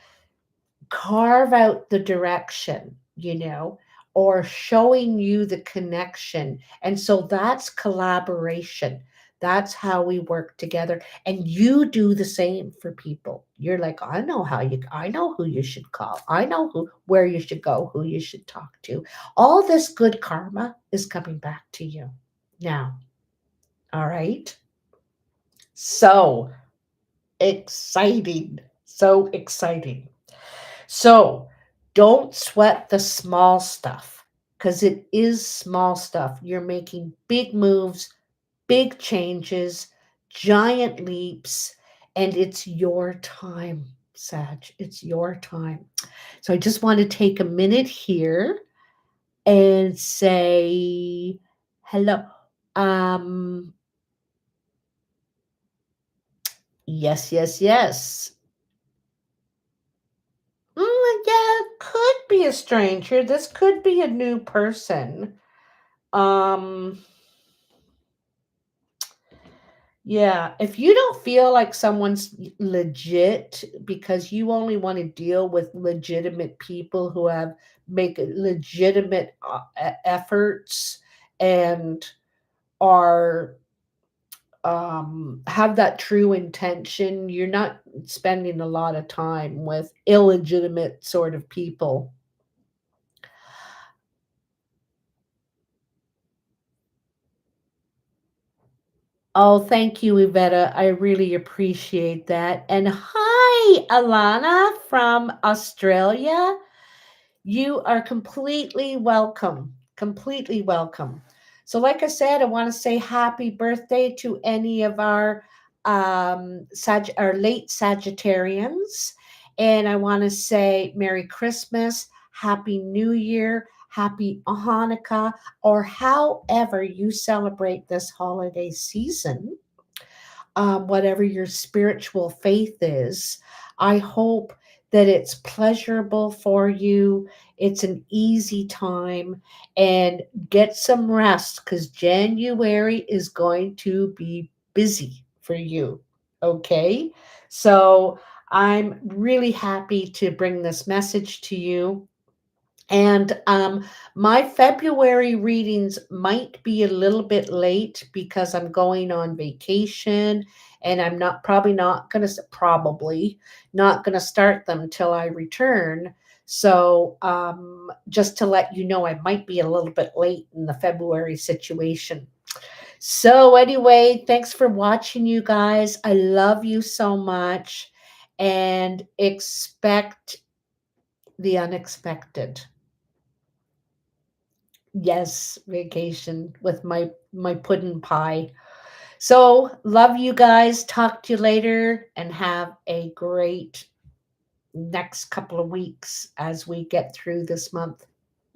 carve out the direction, you know, or showing you the connection. And so that's collaboration. That's how we work together. And you do the same for people. You're like, I know who you should call. I know where you should go, who you should talk to. All this good karma is coming back to you now. All right. So exciting. So exciting. So don't sweat the small stuff. because it is small stuff. You're making big moves, big changes, giant leaps, and it's your time, Sag. It's your time. So I just want to take a minute here and say hello. Um, yes, yes, yes. Yeah, could be a stranger. This could be a new person. Um, yeah, if you don't feel like someone's legit because you only want to deal with legitimate people who have make legitimate efforts and are have that true intention, you're not spending a lot of time with illegitimate sort of people. Oh, thank you, Iveta. I really appreciate that. And hi, Alana from Australia. You are completely welcome. Completely welcome. So, like I said, I want to say happy birthday to any of our our late Sagittarians, and I want to say Merry Christmas, Happy New Year, Happy Hanukkah, or however you celebrate this holiday season, whatever your spiritual faith is. I hope that it's pleasurable for you. It's an easy time and get some rest because January is going to be busy for you. Okay. So I'm really happy to bring this message to you. And my February readings might be a little bit late because I'm going on vacation and I'm not probably not going to start them till I return. So just to let you know, I might be a little bit late in the February situation. So anyway, thanks for watching, you guys. I love you so much and expect the unexpected. Yes, vacation with my pudding pie. So, love you guys. Talk to you later and have a great next couple of weeks as we get through this month.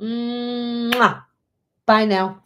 Mwah. Bye now.